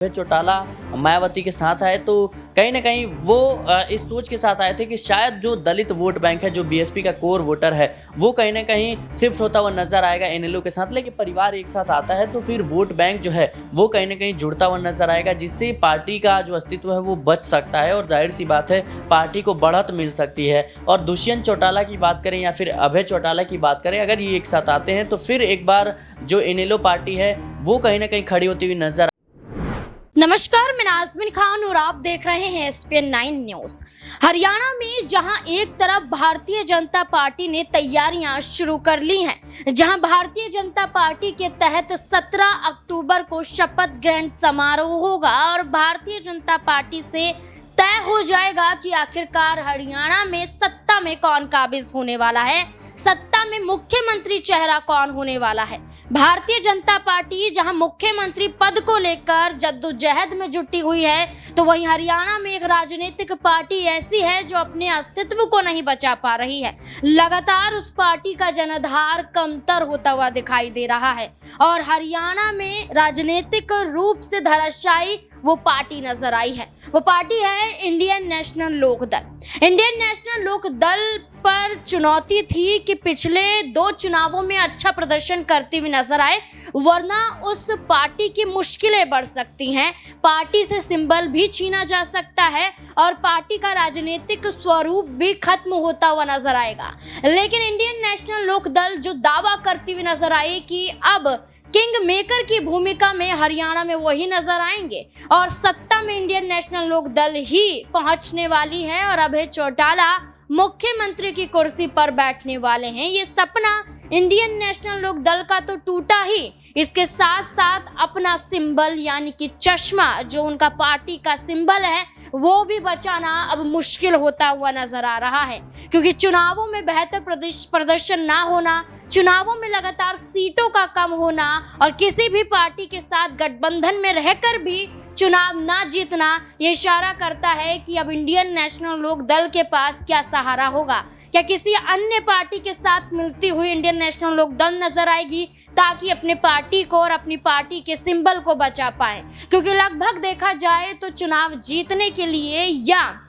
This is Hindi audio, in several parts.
चौटाला मायावती के साथ आए तो कहीं ना कहीं वो इस सोच के साथ आए थे कि शायद जो दलित वोट बैंक है, जो बीएसपी का कोर वोटर है, वो कहीं ना कहीं शिफ्ट होता हुआ नजर आएगा एनएलओ के साथ। लेकिन परिवार एक साथ आता है तो फिर वोट बैंक जो है वो कहीं ना कहीं जुड़ता हुआ नजर आएगा, जिससे पार्टी का जो अस्तित्व है वो बच सकता है और जाहिर सी बात है पार्टी को बढ़त मिल सकती है। और दुष्यंत चौटाला की बात करें या फिर अभय चौटाला की बात करें, अगर ये एक साथ आते हैं तो फिर एक बार जो एनएलओ पार्टी है वो कहीं ना कहीं खड़ी होती हुई नजर। नमस्कार, मैं नाज़मीन खान और आप देख रहे हैं एसपीएन 9 न्यूज। हरियाणा में जहां एक तरफ भारतीय जनता पार्टी ने तैयारियां शुरू कर ली हैं, जहां भारतीय जनता पार्टी के तहत 17 अक्टूबर को शपथ ग्रहण समारोह होगा और भारतीय जनता पार्टी से तय हो जाएगा कि आखिरकार हरियाणा में सत्ता में कौन काबिज होने वाला है, सत्ता में मुख्यमंत्री चेहरा कौन होने वाला है। भारतीय जनता पार्टी जहां मुख्यमंत्री पद को लेकर जद्दोजहद में जुटी हुई है, तो वहीं हरियाणा में एक राजनीतिक पार्टी ऐसी है जो अपने अस्तित्व को नहीं बचा पा रही है। लगातार उस पार्टी का जनाधार कमतर होता हुआ दिखाई दे रहा है और हरियाणा में राजनीतिक रूप से धराशायी वो पार्टी नजर आई है। वो पार्टी है इंडियन नेशनल लोक दल। इंडियन नेशनल लोक दल पर चुनौती थी कि पिछले 2 चुनावों में अच्छा प्रदर्शन करती हुई नजर आए, वरना उस पार्टी की मुश्किलें बढ़ सकती हैं, पार्टी से सिंबल भी छीना जा सकता है और पार्टी का राजनीतिक स्वरूप भी खत्म होता हुआ नजर आएगा। लेकिन इंडियन नेशनल लोक दल जो दावा करती हुई नजर आई कि अब किंग मेकर की भूमिका में हरियाणा में वही नजर आएंगे और सत्ता में इंडियन नेशनल लोक दल ही पहुंचने वाली है और अभय चौटाला मुख्यमंत्री की कुर्सी पर बैठने वाले हैं। ये सपना इंडियन नेशनल लोक दल का तो टूटा ही, इसके साथ साथ अपना सिंबल यानी कि चश्मा जो उनका पार्टी का सिंबल है वो भी बचाना अब मुश्किल होता हुआ नजर आ रहा है, क्योंकि चुनावों में बेहतर प्रदर्शन ना होना, चुनावों में लगातार सीटों का कम होना और किसी भी पार्टी के साथ गठबंधन में रहकर भी चुनाव ना जीतना, ये इशारा करता है कि अब इंडियन नेशनल लोक दल के पास क्या सहारा होगा। क्या किसी अन्य पार्टी के साथ मिलती हुई इंडियन नेशनल लोक दल नजर आएगी ताकि अपने पार्टी को और अपनी पार्टी के सिंबल को बचा पाए, क्योंकि लगभग देखा जाए तो चुनाव जीतने के लिए या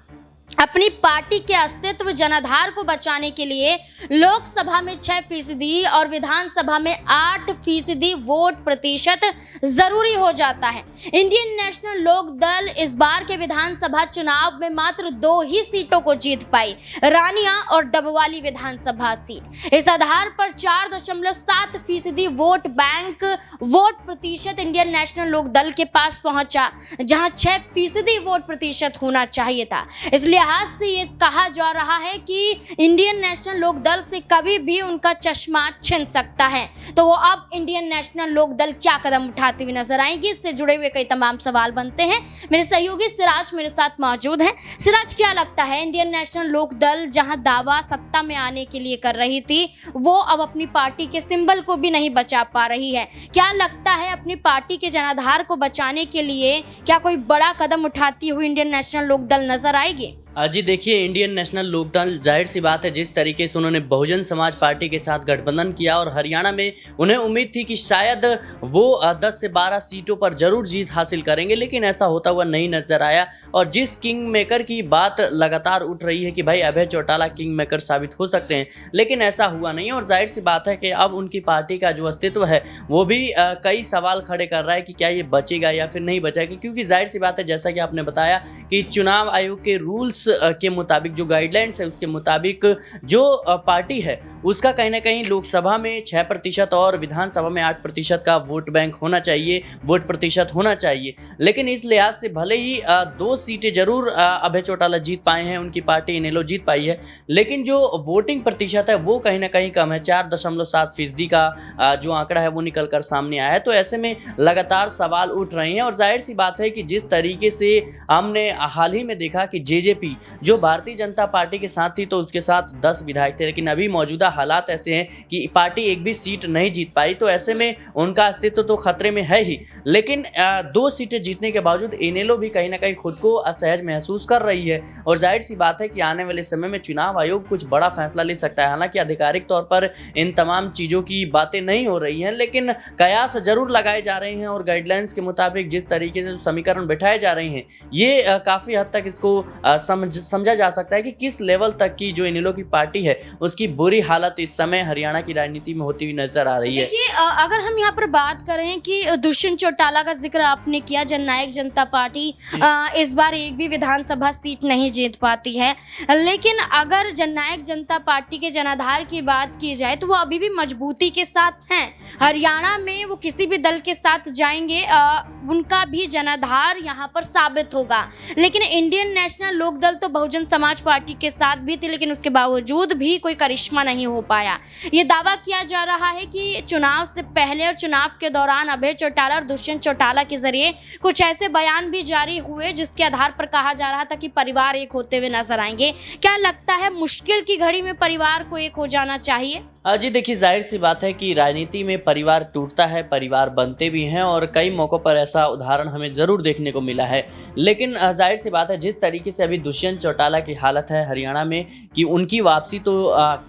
अपनी पार्टी के अस्तित्व जनाधार को बचाने के लिए लोकसभा में 6% और विधानसभा में 8% वोट प्रतिशत जरूरी हो जाता है। इंडियन नेशनल लोक दल इस बार के विधानसभा चुनाव में मात्र 2 ही सीटों को जीत पाई, रानिया और डबवाली विधानसभा सीट। इस आधार पर 4.7% वोट बैंक वोट प्रतिशत इंडियन नेशनल लोक दल के पास पहुंचा, जहां 6% वोट प्रतिशत होना चाहिए था। इसलिए लिहाज से ये कहा जा रहा है कि इंडियन नेशनल लोक दल से कभी भी उनका चश्मा छिन सकता है। तो वो अब इंडियन नेशनल लोक दल क्या कदम उठाती हुई नजर आएंगी, इससे जुड़े हुए कई तमाम सवाल बनते हैं। मेरे सहयोगी सिराज मेरे साथ मौजूद हैं। सिराज, क्या लगता है इंडियन नेशनल लोक दल जहां दावा सत्ता में आने के लिए कर रही थी, वो अब अपनी पार्टी के सिंबल को भी नहीं बचा पा रही है? क्या लगता है अपनी पार्टी के जनाधार को बचाने के लिए क्या कोई बड़ा कदम उठाती हुई इंडियन नेशनल लोक दल नजर आएगी? जी देखिए, इंडियन नेशनल लोक दल जाहिर सी बात है जिस तरीके से उन्होंने बहुजन समाज पार्टी के साथ गठबंधन किया और हरियाणा में उन्हें उम्मीद थी कि शायद वो 10 से 12 सीटों पर जरूर जीत हासिल करेंगे, लेकिन ऐसा होता हुआ नहीं नजर आया। और जिस किंग मेकर की बात लगातार उठ रही है कि भाई अभय चौटाला किंग मेकर साबित हो सकते हैं, लेकिन ऐसा हुआ नहीं। और जाहिर सी बात है कि अब उनकी पार्टी का जो अस्तित्व है वो भी कई सवाल खड़े कर रहा है कि क्या ये बचेगा या फिर नहीं बचेगा, क्योंकि जाहिर सी बात है जैसा कि आपने बताया कि चुनाव आयोग के रूल्स के मुताबिक, जो गाइडलाइंस है उसके मुताबिक जो पार्टी है उसका कहीं ना कहीं लोकसभा में 6% और विधानसभा में 8% का वोट बैंक होना चाहिए, वोट प्रतिशत होना चाहिए। लेकिन इस लिहाज से भले ही 2 सीटें जरूर अभय चौटाला जीत पाए हैं, उनकी पार्टी इनेलो जीत पाई है, लेकिन जो वोटिंग प्रतिशत है वो कहीं ना कहीं कम है। 4.7% का जो आंकड़ा है वो निकल कर सामने आया है। तो ऐसे में लगातार सवाल उठ रहे हैं और जाहिर सी बात है कि जिस तरीके से हमने हाल ही में देखा कि जेजेपी भी जो भारतीय जनता पार्टी के साथ थी तो उसके साथ 10 विधायक थे, लेकिन अभी मौजूदा हालात ऐसे हैं कि पार्टी एक भी सीट नहीं जीत पाई, तो ऐसे में उनका अस्तित्व तो खतरे में है ही। लेकिन 2 सीटें जीतने के बावजूद इनेलो भी कहीं ना कहीं खुद को असहज महसूस कर रही है और जाहिर सी बात है कि आने वाले समय में चुनाव आयोग कुछ बड़ा फैसला ले सकता है। हालांकि आधिकारिक तौर पर इन तमाम चीज़ों की बातें नहीं हो रही हैं, लेकिन कयास जरूर लगाए जा रहे हैं और गाइडलाइंस के मुताबिक जिस तरीके से समीकरण बैठाए जा रहे हैं ये काफ़ी हद तक इसको समझा जा सकता है कि किस लेवल तक की जो इनेलो की पार्टी है उसकी बुरी हालत इस समय हरियाणा की राजनीति में होती हुई नजर आ रही है। देखिए अगर हम यहाँ पर बात करें कि दुष्यंत चौटाला का जिक्र आपने किया, जननायक जनता पार्टी इस बार एक भी विधानसभा सीट नहीं जीत पाती है, लेकिन अगर जननायक जनता पार्टी के जनाधार की बात की जाए तो वो अभी भी मजबूती के साथ हैं। हरियाणा में वो किसी भी दल के साथ जाएंगे उनका भी जनाधार यहाँ पर साबित होगा। लेकिन इंडियन नेशनल लोकदल तो बहुजन समाज पार्टी के साथ भी थी, लेकिन उसके बावजूद भी कोई करिश्मा नहीं हो पाया। ये दावा किया जा रहा है कि चुनाव से पहले और चुनाव के दौरान अभय चौटाला और दुष्यंत चौटाला के जरिए कुछ ऐसे बयान भी जारी हुए जिसके आधार पर कहा जा रहा था कि परिवार एक होते हुए नजर आएंगे। क्या लगता है मुश्किल की घड़ी में परिवार को एक हो जाना चाहिए? जी देखिए, जाहिर सी बात है कि राजनीति में परिवार टूटता है, परिवार बनते भी हैं और कई मौक़ों पर ऐसा उदाहरण हमें ज़रूर देखने को मिला है। लेकिन जाहिर सी बात है जिस तरीके से अभी दुष्यंत चौटाला की हालत है हरियाणा में कि उनकी वापसी तो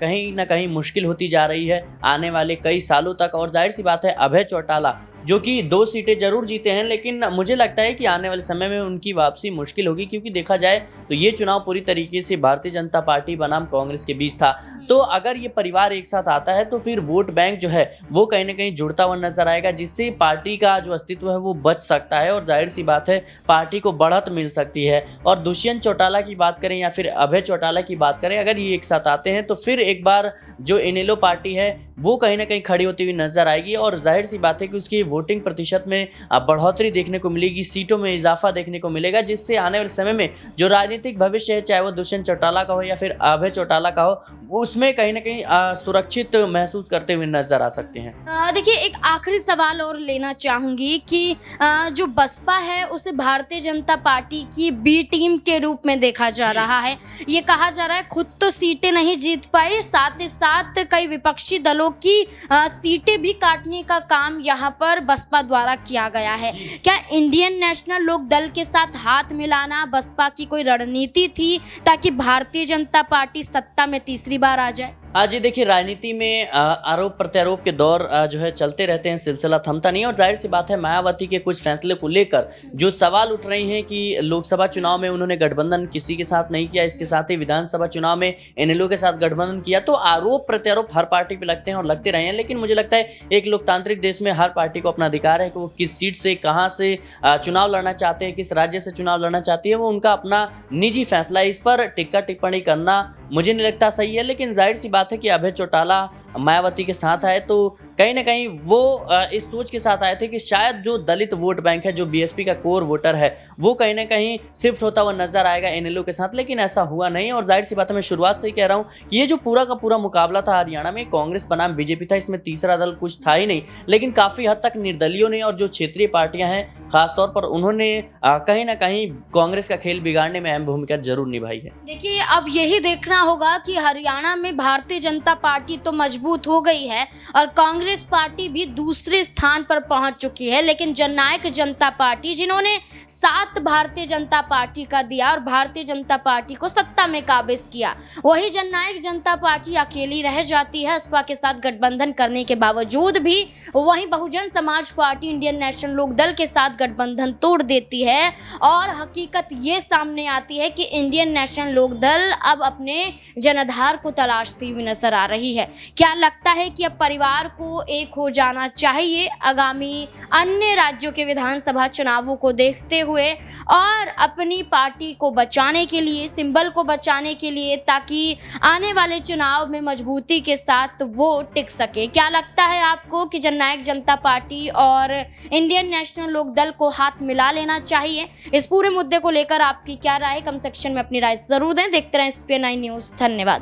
कहीं ना कहीं मुश्किल होती जा रही है आने वाले कई सालों तक। और जाहिर सी बात है अभय चौटाला जो कि 2 सीटें जरूर जीते हैं, लेकिन मुझे लगता है कि आने वाले समय में उनकी वापसी मुश्किल होगी, क्योंकि देखा जाए तो ये चुनाव पूरी तरीके से भारतीय जनता पार्टी बनाम कांग्रेस के बीच था। तो अगर ये परिवार एक साथ आता है तो फिर वोट बैंक जो है वो कहीं ना कहीं जुड़ता हुआ नजर आएगा, जिससे पार्टी का जो अस्तित्व है वो बच सकता है और जाहिर सी बात है पार्टी को बढ़त मिल सकती है। और दुष्यंत चौटाला की बात करें या फिर अभय चौटाला की बात करें, अगर ये एक साथ आते हैं तो फिर एक बार जो इनेलो पार्टी है वो कहीं ना कहीं खड़ी होती हुई नजर आएगी और जाहिर सी बात है कि उसकी वोटिंग प्रतिशत में बढ़ोतरी देखने को मिलेगी, सीटों में इजाफा देखने को मिलेगा, जिससे आने वाले समय में जो राजनीतिक भविष्य है, चाहे वो दुष्यंत चौटाला का हो या फिर अभय चौटाला का हो, उसमें कहीं ना कहीं सुरक्षित महसूस करते हुए नजर आ सकते हैं। देखिए एक आखिरी सवाल और लेना चाहूंगी कि जो बसपा है उसे भारतीय जनता पार्टी की बी टीम के रूप में देखा जा रहा है। ये कहा जा रहा है खुद तो सीटें नहीं जीत पाई, साथ ही साथ कई विपक्षी दलों की सीटें भी काटने का काम यहाँ पर बसपा द्वारा किया गया है। क्या इंडियन नेशनल लोक दल के साथ हाथ मिलाना बसपा की कोई रणनीति थी ताकि भारतीय जनता पार्टी सत्ता में तीसरी बार आ जाए? जी देखिए, राजनीति में आरोप प्रत्यारोप के दौर जो है चलते रहते हैं, सिलसिला थमता नहीं। और जाहिर सी बात है मायावती के कुछ फैसले को लेकर जो सवाल उठ रहे हैं कि लोकसभा चुनाव में उन्होंने गठबंधन किसी के साथ नहीं किया, इसके साथ ही विधानसभा चुनाव में इनेलो के साथ गठबंधन किया, तो आरोप प्रत्यारोप हर पार्टी पे लगते हैं और लगते रहे हैं। लेकिन मुझे लगता है एक लोकतांत्रिक देश में हर पार्टी को अपना अधिकार है कि वो किस सीट से कहाँ से चुनाव लड़ना चाहते हैं, किस राज्य से चुनाव लड़ना चाहती है, वो उनका अपना निजी फैसला है। इस पर टिक्का टिप्पणी करना मुझे नहीं लगता सही है। लेकिन जाहिर सी बात है कि अभय चौटाला मायावती के साथ आए तो कहीं ना कहीं वो इस सोच के साथ आए थे कि शायद जो दलित वोट बैंक है, जो बीएसपी का कोर वोटर है, वो कहीं ना कहीं शिफ्ट होता हुआ नजर आएगा इनेलो के साथ। लेकिन ऐसा हुआ नहीं और जाहिर सी बात है मैं शुरुआत से ही कह रहा हूँ कि ये जो पूरा का पूरा मुकाबला था हरियाणा में, कांग्रेस बनाम बीजेपी था, इसमें तीसरा दल कुछ था ही नहीं। लेकिन काफ़ी हद तक निर्दलियों ने और जो क्षेत्रीय पार्टियां हैं खासतौर पर उन्होंने कहीं ना कहीं कांग्रेस का खेल बिगाड़ने में अहम भूमिका जरूर निभाई है। देखिए अब यही देखना होगा कि हरियाणा में भारतीय जनता पार्टी तो मजबूत हो गई है और कांग्रेस पार्टी भी दूसरे स्थान पर पहुंच चुकी है, लेकिन जननायक जनता पार्टी जिन्होंने साथ भारतीय जनता पार्टी का दिया और भारतीय जनता पार्टी को सत्ता में काबिज किया, वही जननायक जनता पार्टी अकेली रह जाती है बसपा के साथ गठबंधन करने के बावजूद भी। वहीं Bahujan Samaj party Indian national लोक दल के साथ गठबंधन तोड़ देती है और हकीकत ये सामने आती है कि इंडियन नेशनल लोक दल अब अपने जनाधार को तलाशती हुई नजर आ रही है। क्या लगता है कि अब परिवार को एक हो जाना चाहिए आगामी अन्य राज्यों के विधानसभा चुनावों को देखते हुए और अपनी पार्टी को बचाने के लिए, सिंबल को बचाने के लिए, ताकि आने वाले चुनाव में मजबूती के साथ वो टिक सके? क्या लगता है आपको कि जननायक जनता पार्टी और इंडियन नेशनल लोक दल को हाथ मिला लेना चाहिए? इस पूरे मुद्दे को लेकर आपकी क्या राय है? कमेंट सेक्शन में अपनी राय जरूर दें। देखते रहें SPN9 न्यूज़। धन्यवाद।